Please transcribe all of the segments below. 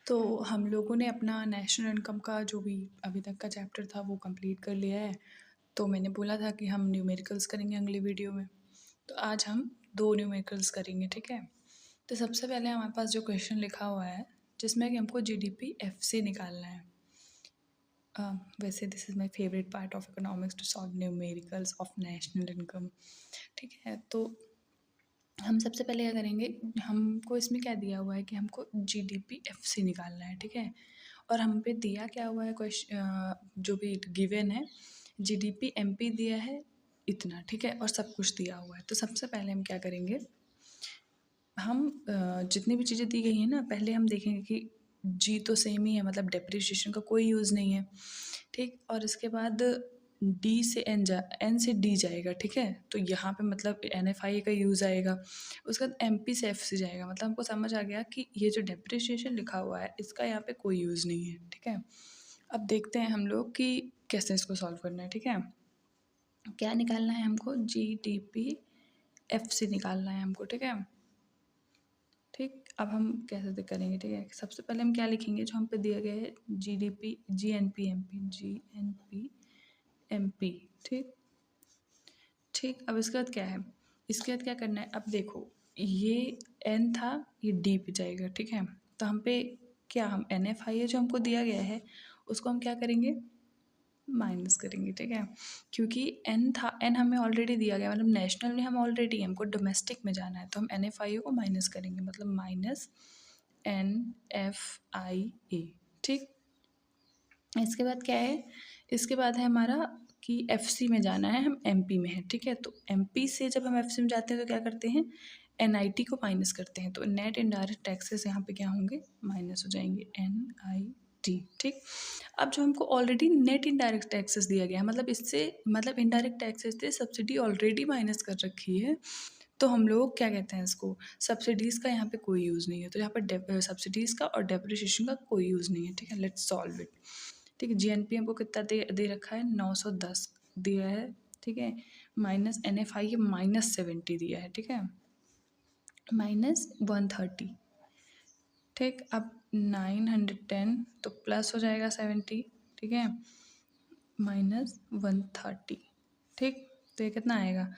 तो हम लोगों ने अपना नेशनल इनकम का जो भी अभी तक का चैप्टर था वो कंप्लीट कर लिया है। तो मैंने बोला था कि हम न्यूमेरिकल्स करेंगे अगली वीडियो में। तो आज हम 2 न्यूमेरिकल्स करेंगे, ठीक है? तो सबसे पहले हमारे पास जो क्वेश्चन लिखा हुआ है जिसमें कि हमको जीडीपी एफसी निकालना है। वैसे this is my favourite part of economics to solve numericals of national income, ठीक है? तो हम सबसे पहले क्या करेंगे, हमको इसमें क्या दिया हुआ है कि हमको जीडीपी एफसी निकालना है, ठीक है? और हम पे दिया क्या हुआ है जो भी गिवन है, जीडीपी एमपी दिया है इतना, ठीक है? और सब कुछ दिया हुआ है। तो सबसे पहले हम क्या करेंगे, हम जितनी भी चीज़ें दी गई हैं ना, पहले हम देखेंगे कि जी तो सेम ही है, मतलब डेप्रिसिएशन का कोई यूज़ नहीं है, ठीक? और इसके बाद डी से एन से डी जाएगा, ठीक है? तो यहाँ पे मतलब एन एफ आई का यूज़ आएगा। उसके बाद एम पी से एफ से जाएगा, मतलब हमको समझ आ गया कि ये जो डेप्रिसिएशन लिखा हुआ है इसका यहाँ पे कोई यूज़ नहीं है, ठीक है? अब देखते हैं हम लोग कि कैसे इसको सॉल्व करना है, ठीक है? क्या निकालना है हमको, जी डी पी एफ से निकालना है हमको, ठीक है? ठीक, अब हम कैसे करेंगे, ठीक है? सबसे पहले हम क्या लिखेंगे, जो हम पे दिया गया है G D P G N P M P, G N P M P, ठीक ठीक। अब इसके बाद क्या है, इसके बाद क्या करना है, अब देखो ये एन था, ये डी पे जाएगा, ठीक है? तो हम पे क्या, हम एन एफ आई है जो हमको दिया गया है उसको हम क्या करेंगे, माइनस करेंगे, ठीक है? क्योंकि एन था, एन हमें ऑलरेडी दिया गया, मतलब नेशनल में हम ऑलरेडी, हमको डोमेस्टिक में जाना है, तो हम एन एफ आई ए को माइनस करेंगे, मतलब माइनस एन एफ आई ए, ठीक। इसके बाद क्या है, इसके बाद है हमारा कि एफ सी में जाना है, हम एम पी में है, ठीक है? तो एम पी से जब हम एफ सी में जाते हैं तो क्या करते हैं, एन आई टी को माइनस करते हैं, तो नेट इनडायरेक्ट टैक्सेस यहाँ पे क्या होंगे, माइनस हो जाएंगे, एन आई टी, ठीक। अब जो हमको ऑलरेडी नेट इनडायरेक्ट टैक्सेस दिया गया है, मतलब इससे मतलब इनडायरेक्ट टैक्सेस से सब्सिडी ऑलरेडी माइनस कर रखी है, तो हम लोग क्या कहते हैं इसको, सब्सिडीज़ का यहाँ पे कोई यूज़ नहीं है, तो यहाँ पर सब्सिडीज़ का और डेप्रिसिएशन का कोई यूज़ नहीं है, ठीक है? Let's solve it. ठीक है, जी एन पी हमको कितना दे रखा है, 910 दिया है, ठीक है? Minus N F I minus 70 दिया है, ठीक है? माइनस 130, ठीक। अब 910 तो प्लस हो जाएगा 70, ठीक है? माइनस 130, ठीक। तो ये कितना आएगा,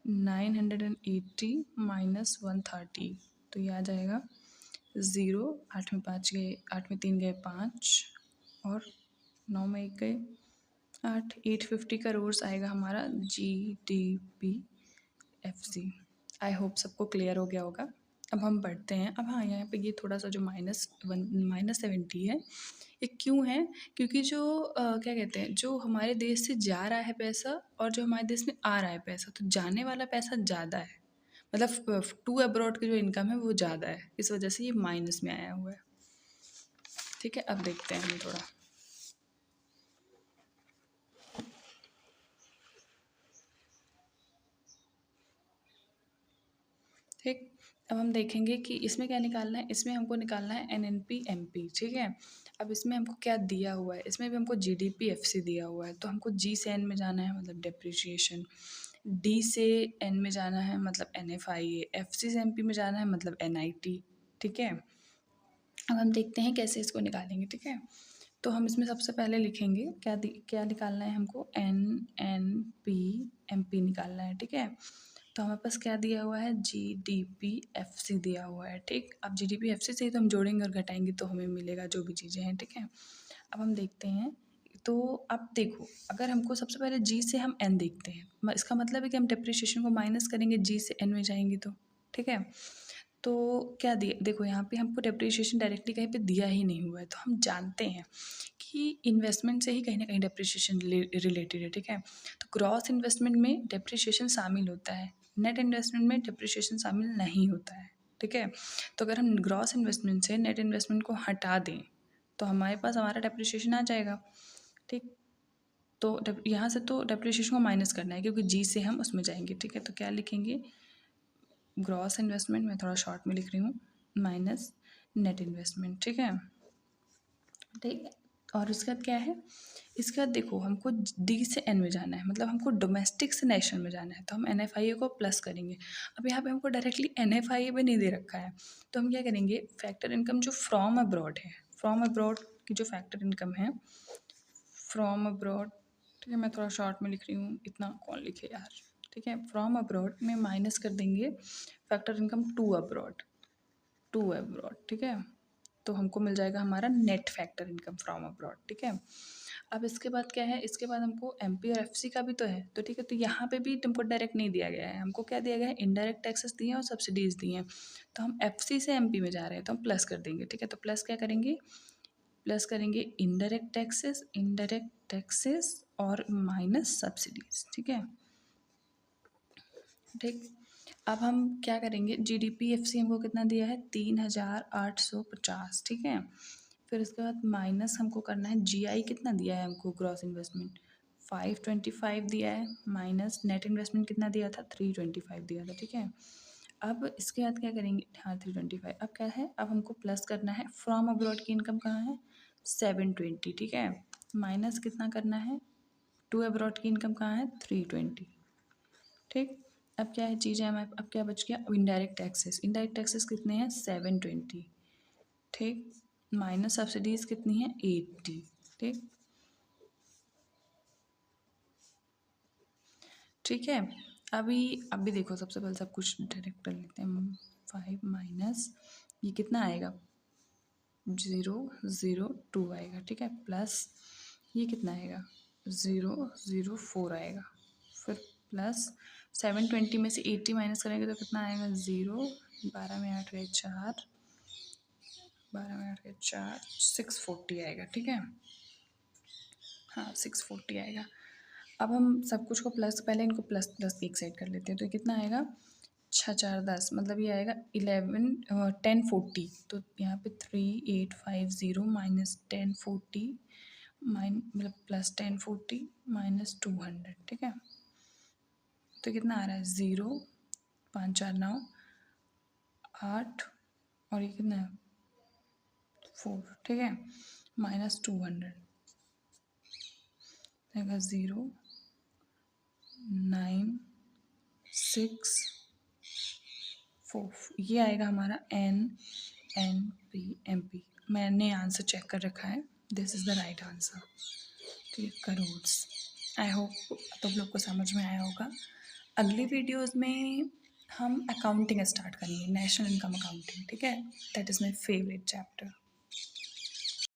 980 माइनस 130, तो ये आ जाएगा 0, 8 में 5 गए, 8 में 3 गए 5, और 9 में 1 गए 850 करोड़ आएगा हमारा G D P F C. I hope सबको क्लियर हो गया होगा। अब हम बढ़ते हैं, अब हाँ यहाँ पे ये थोड़ा सा जो माइनस 70 है, ये क्यों है, क्योंकि जो क्या कहते हैं, जो हमारे देश से जा रहा है पैसा और जो हमारे देश में आ रहा है पैसा, तो जाने वाला पैसा ज़्यादा है, मतलब टू अब्रॉड की जो इनकम है वो ज़्यादा है, इस वजह से ये माइनस में आया हुआ है, ठीक है? अब देखते हैं हम थोड़ा, ठीक। अब हम देखेंगे कि इसमें क्या निकालना है, इसमें हमको निकालना है N N P M P, ठीक है? अब इसमें हमको क्या दिया हुआ है, इसमें भी हमको G D P F C दिया हुआ है, तो हमको जी से एन में जाना है, मतलब डेप्रिशिएशन, डी से एन में जाना है, मतलब N F I A, F C से एम पी में जाना है, मतलब एन आई टी, ठीक है? अब हम देखते हैं कैसे इसको निकालेंगे, ठीक है? तो हम इसमें सबसे पहले लिखेंगे क्या निकालना है हमको, N N P M P निकालना है, ठीक है? तो हमारे पास क्या दिया हुआ है, G D P F C दिया हुआ है, ठीक। अब G D P F C से ही तो हम जोड़ेंगे और घटाएंगे तो हमें मिलेगा जो भी चीज़ें हैं, ठीक है? अब हम देखते हैं, तो अब देखो, अगर हमको सबसे पहले जी से हम एन देखते हैं, इसका मतलब है कि हम डेप्रिशिएशन को माइनस करेंगे, जी से एन में जाएंगे तो, ठीक है? तो क्या दिया, देखो यहाँ पे हमको डेप्रिशिएशन डायरेक्टली कहीं पे दिया ही नहीं हुआ है, तो हम जानते हैं कि इन्वेस्टमेंट से ही कहीं ना कहीं डेप्रिशिएशन रिलेटेड है, ठीक है? तो क्रॉस इन्वेस्टमेंट में डेप्रिशिएशन शामिल होता है, नेट इन्वेस्टमेंट में डेप्रिशिएशन शामिल नहीं होता है, ठीक है? तो अगर हम ग्रॉस इन्वेस्टमेंट से नेट इन्वेस्टमेंट को हटा दें तो हमारे पास हमारा डेप्रिशिएशन आ जाएगा, ठीक। तो यहाँ से तो डेप्रिशिएशन को माइनस करना है क्योंकि जी से हम उसमें जाएंगे, ठीक है? तो क्या लिखेंगे, ग्रॉस इन्वेस्टमेंट, मैं थोड़ा शॉर्ट में लिख रही हूँ, माइनस नेट इन्वेस्टमेंट, ठीक है? ठीक है, और उसके बाद क्या है, इसके बाद देखो हमको डी से एन में जाना है, मतलब हमको डोमेस्टिक से नेशनल में जाना है, तो हम एन एफ आई ए को प्लस करेंगे। अब यहाँ पे हमको डायरेक्टली एन एफ आई ए भी नहीं दे रखा है, तो हम क्या करेंगे, फैक्टर इनकम जो फ्रॉम अब्रॉड है, फ्रॉम अब्रॉड की जो फैक्टर इनकम है, फ्रॉम अब्रॉड, ठीक है, मैं थोड़ा शॉर्ट में लिख रही हूँ, इतना कौन लिखे यार, ठीक है। फ्रॉम अब्रॉड में माइनस कर देंगे फैक्टर इनकम टू अब्रॉड, ठीक है। तो हमको मिल जाएगा हमारा net factor income from abroad, ठीक है। अब इसके बाद क्या है, इसके बाद हमको एमपी और एफसी का भी तो है, तो ठीक है। तो यहाँ पे भी तुमको डायरेक्ट नहीं दिया गया है, हमको क्या दिया गया है, इनडायरेक्ट टैक्सेस दिए हैं और सब्सिडीज़ दी हैं। तो हम एफसी से एमपी में जा रहे हैं, तो हम प्लस कर देंगे, ठीक है। तो प्लस क्या करेंगे, प्लस करेंगे इनडायरेक्ट टैक्सेस और माइनस सब्सिडीज़, ठीक है। ठीक, अब हम क्या करेंगे, जीडीपी एफसी हमको कितना दिया है, 3850, ठीक है। फिर उसके बाद माइनस हमको करना है जीआई, कितना दिया है हमको, ग्रॉस इन्वेस्टमेंट 525 दिया है, माइनस नेट इन्वेस्टमेंट कितना दिया था, 325 दिया था, ठीक है। अब इसके बाद क्या करेंगे, हाँ 325, अब क्या है, अब हमको प्लस करना है फ्रॉम अब्रॉड की इनकम कहाँ है, 720, ठीक है। माइनस कितना करना है, टू अब्रॉड की इनकम कहाँ है, 320, ठीक। अब क्या है चीज़ें हमारे, अब क्या बच गया, अब इनडायरेक्ट टैक्सेस कितने हैं, 720, ठीक। माइनस सब्सिडीज़ कितनी है, 80, ठीक, ठीक है। अभी देखो, सबसे पहले सब कुछ डायरेक्ट कर लेते हैं हम। 5 माइनस ये कितना आएगा, 002 आएगा, ठीक है। प्लस ये कितना आएगा, 004 आएगा। फिर प्लस 720 में से 80 माइनस करेंगे तो कितना आएगा, 0, 12 में 8 गए 4, 12 में 8 गए 4, 640 आएगा, ठीक है। हाँ 640 आएगा। अब हम सब कुछ को प्लस, पहले इनको प्लस प्लस एक साइड कर लेते हैं, तो ये कितना आएगा, 6 4 10, मतलब ये आएगा 1040। तो यहाँ पे 3850 माइनस 1040 मतलब प्लस 1040 माइनस 200, ठीक है। तो कितना आ रहा है, 0, 5 4 9 8 और ये कितना है, 4, ठीक है, माइनस 200 आएगा, 0 9 6 4, ये आएगा हमारा NNPMP। मैंने आंसर चेक कर रखा है, this is the right answer, ठीक है, करोड्स। आई होप तुम लोग को समझ में आया होगा। अगली वीडियोस में हम अकाउंटिंग स्टार्ट करेंगे, नेशनल इनकम अकाउंटिंग, ठीक है। That is my favourite chapter.